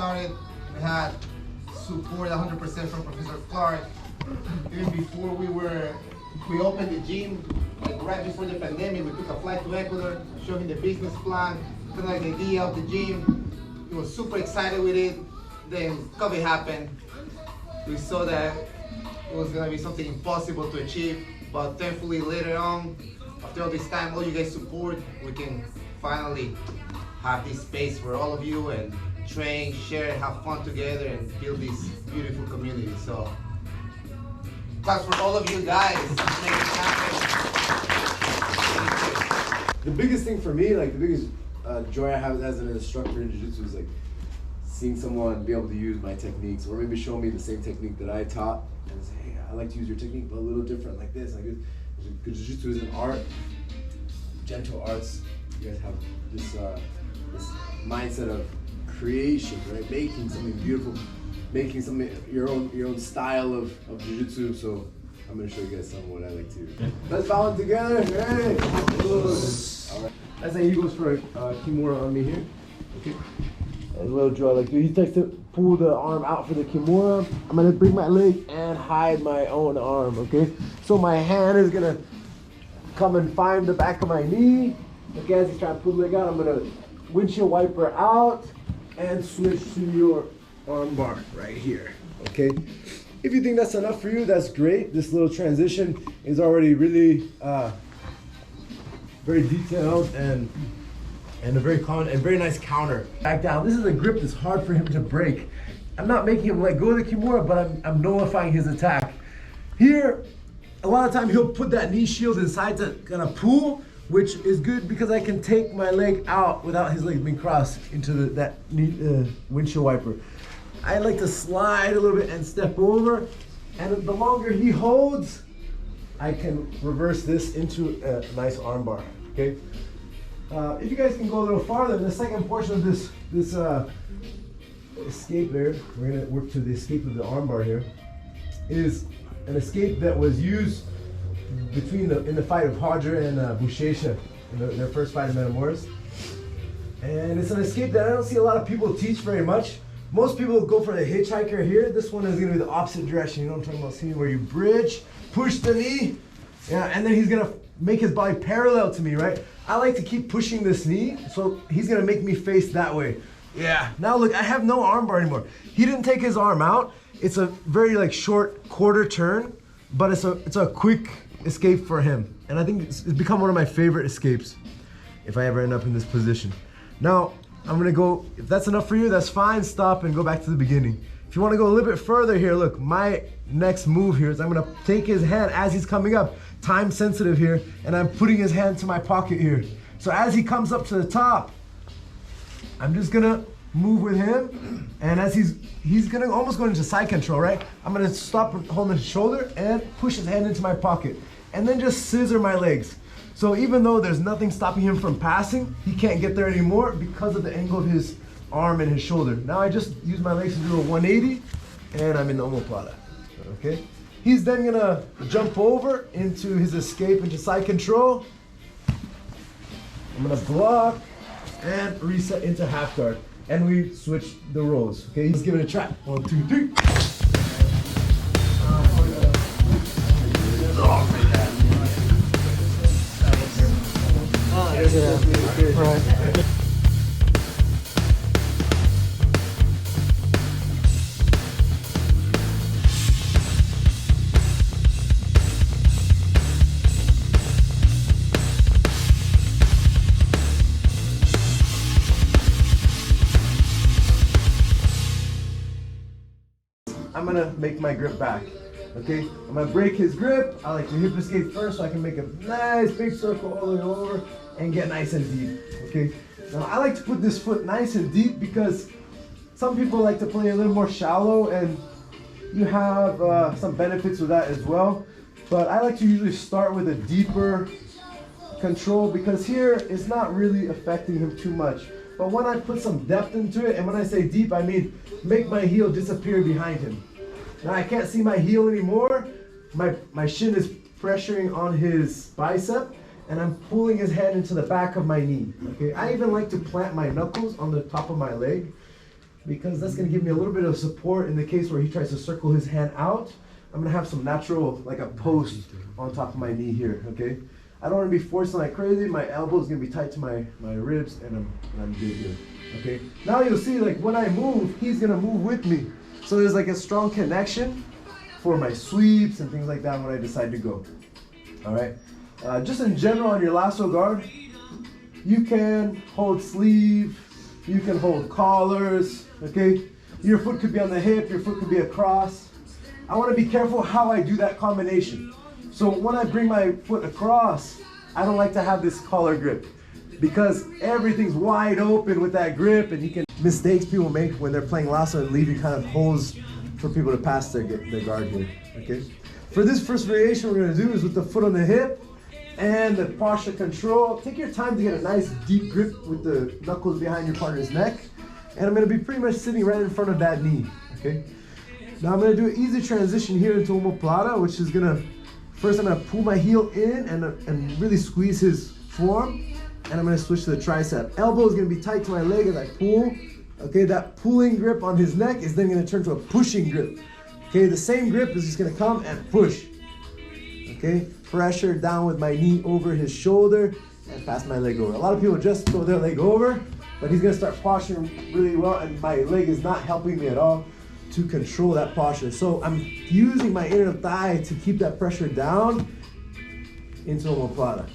started, we had support 100% from Professor Clark. Even before we opened the gym, like right before the pandemic, we took a flight to Ecuador, showed him the business plan, kind of like the idea of the gym. He was super excited with it. Then COVID happened. We saw that it was gonna be something impossible to achieve, but thankfully later on, after all this time, all you guys support, we can finally have this space for all of you and train, share, have fun together and build this beautiful community. So thanks for all of you guys to make it happen. The biggest thing for me, like the biggest joy I have as an instructor in jiu-jitsu is like seeing someone be able to use my techniques or maybe show me the same technique that I taught and say, hey, I like to use your technique but a little different like this. Like because jiu-jitsu is an art, gentle arts. You guys have this mindset of creation, right? Making something beautiful, making something your own style of jiu-jitsu. So I'm gonna show you guys some of what I like to do. Let's bow together. Hey. All right. That's how he goes for a kimura on me here. Okay. And a little drill like he likes to pull the arm out for the kimura. I'm gonna bring my leg and hide my own arm. Okay. So my hand is gonna come and find the back of my knee. Okay, as he's trying to pull the leg out, I'm gonna windshield wiper out and switch to your arm bar right here. Okay. If you think that's enough for you, that's great. This little transition is already really very detailed and a very nice counter. Back down. This is a grip that's hard for him to break. I'm not making him let go of the kimura, but I'm nullifying his attack. Here, a lot of time he'll put that knee shield inside to kind of pull, which is good because I can take my leg out without his legs being crossed into that windshield wiper. I like to slide a little bit and step over, and the longer he holds, I can reverse this into a nice arm bar, okay? If you guys can go a little farther, the second portion of this escape there, we're gonna work to the escape of the arm bar here, is an escape that was used in the fight of Hodger and Buchecha in their first fight in Metamoris. And it's an escape that I don't see a lot of people teach very much. Most people go for the hitchhiker here. This one is gonna be the opposite direction. You know what I'm talking about? See where you bridge, push the knee, yeah, and then he's gonna make his body parallel to me, right? I like to keep pushing this knee, so he's gonna make me face that way. Yeah, now look, I have no arm bar anymore. He didn't take his arm out. It's a very like short quarter turn, but it's a quick escape for him. And I think it's become one of my favorite escapes if I ever end up in this position. Now, I'm gonna go, if that's enough for you, that's fine, stop and go back to the beginning. If you wanna go a little bit further here, look, my next move here is I'm gonna take his hand as he's coming up, time sensitive here, and I'm putting his hand to my pocket here. So as he comes up to the top, I'm just gonna move with him, and as he's gonna almost go into side control, right? I'm gonna stop holding his shoulder and push his hand into my pocket, and then just scissor my legs. So even though there's nothing stopping him from passing, he can't get there anymore because of the angle of his arm and his shoulder. Now I just use my legs to do a 180, and I'm in the omoplata, okay? He's then gonna jump over into his escape into side control. I'm gonna block and reset into half guard. And we switch the roles, okay? Let's give it a try. 1, 2, 3. Right. I'm gonna make my grip back, okay? I'm gonna break his grip. I like to hip escape first so I can make a nice big circle all the way over and get nice and deep, okay? Now I like to put this foot nice and deep because some people like to play a little more shallow, and you have some benefits with that as well. But I like to usually start with a deeper control because here it's not really affecting him too much. But when I put some depth into it, and when I say deep, I mean make my heel disappear behind him. Now I can't see my heel anymore. My shin is pressuring on his bicep, and I'm pulling his hand into the back of my knee. Okay, I even like to plant my knuckles on the top of my leg. because that's gonna give me a little bit of support in the case where he tries to circle his hand out. I'm gonna have some natural, like a post on top of my knee here, okay? I don't wanna be forcing like crazy. My elbow's gonna be tight to my ribs, and I'm good here, okay? Now you'll see, like when I move, he's gonna move with me. So there's like a strong connection for my sweeps and things like that when I decide to go, all right? Just in general on your lasso guard, you can hold sleeve, you can hold collars, okay? Your foot could be on the hip, your foot could be across. I wanna be careful how I do that combination. So when I bring my foot across, I don't like to have this collar grip because everything's wide open with that grip, and mistakes people make when they're playing lasso and leaving kind of holes for people to pass their guard here, okay? For this first variation we're gonna do is with the foot on the hip and the posture control. Take your time to get a nice deep grip with the knuckles behind your partner's neck. And I'm gonna be pretty much sitting right in front of that knee, okay? Now I'm gonna do an easy transition here into omoplata, which is first I'm gonna pull my heel in and really squeeze his forearm. And I'm gonna switch to the tricep. Elbow is gonna be tight to my leg as I pull. Okay, that pulling grip on his neck is then gonna turn to a pushing grip. Okay, the same grip is just gonna come and push. Okay, pressure down with my knee over his shoulder and pass my leg over. A lot of people just throw their leg over, but he's gonna start posturing really well, and my leg is not helping me at all to control that posture. So I'm using my inner thigh to keep that pressure down into omoplata.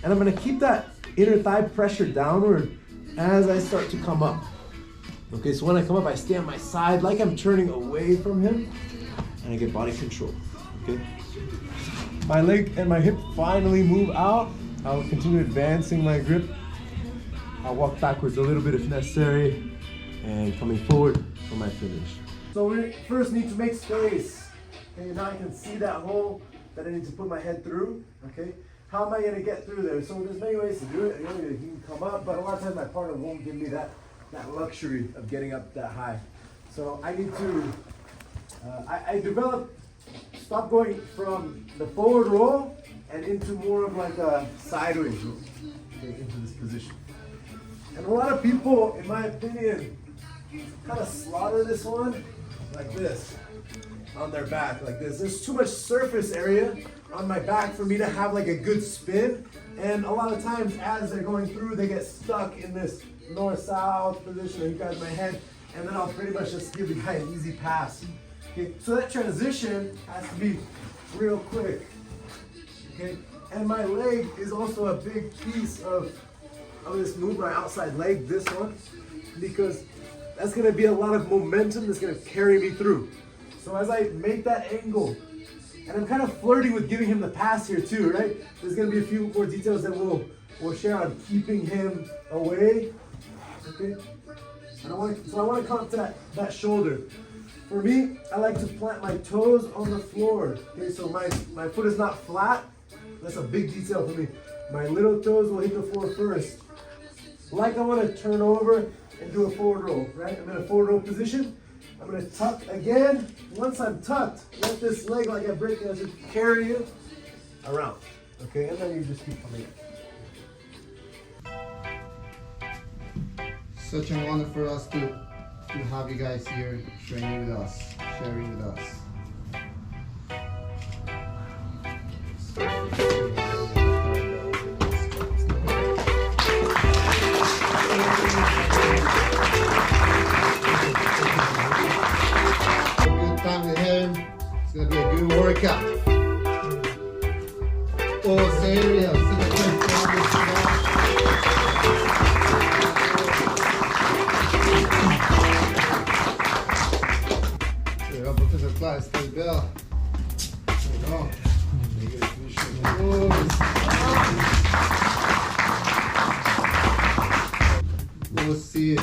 And I'm gonna keep that inner thigh pressure downward as I start to come up. Okay, so when I come up, I stay on my side like I'm turning away from him, and I get body control, okay? My leg and my hip finally move out. I'll continue advancing my grip. I'll walk backwards a little bit if necessary, and coming forward for my finish. So we first need to make space. Okay, now I can see that hole that I need to put my head through, okay? How am I gonna get through there? So there's many ways to do it. You know, you can come up, but a lot of times my partner won't give me that luxury of getting up that high. So I need to, I stop going from the forward roll and into more of like a sideways roll, okay, into this position. And a lot of people, in my opinion, kind of slaughter this one like this, on their back like this. There's too much surface area on my back for me to have like a good spin, and a lot of times as they're going through, they get stuck in this north-south position. You guys my head, and then I'll pretty much just give the guy an easy pass. Okay, so that transition has to be real quick. Okay, and my leg is also a big piece of this move, my outside leg, this one, because that's gonna be a lot of momentum that's gonna carry me through. So as I make that angle, and I'm kind of flirting with giving him the pass here too, right? There's gonna be a few more details that we'll share on keeping him away. Okay? And I want to come up to that shoulder. For me, I like to plant my toes on the floor. Okay, so my foot is not flat. That's a big detail for me. My little toes will hit the floor first. Like I want to turn over and do a forward roll, right? I'm in a forward roll position. I'm gonna tuck again. Once I'm tucked, let this leg like a break as it carry you around. Okay, and then you just keep coming in. Such an honor for us to have you guys here training with us, sharing with us. Good time with him. It's gonna be a good workout. Oh, serious. Professor Clark, stay bell. There you go. We'll see it.